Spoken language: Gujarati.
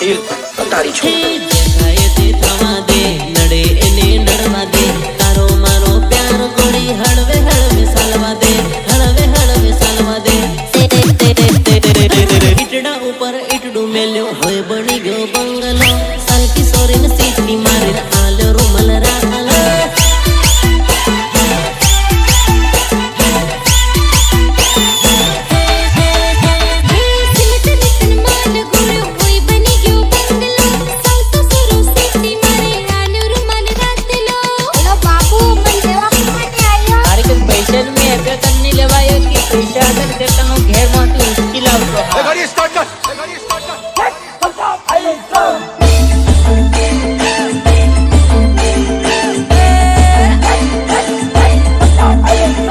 પાટીલ કટારી છો દેખાય તે થવા દે નડે એને નડવા દે તારો મારો પ્યાર ગોળી હળવે હળવે સાલવા દે હળવે હળવે સાલવા દે ઈટડા ઉપર ઈટડું મેલ્યો હોય બની ગયો બંગલો સાલકી સોરીને સીટી મારીને આલ્યો રૂમલ રાખલો पैसे में करने लेवायो कि पैसा अगर देता हूँ घेर माती उसकी लाभ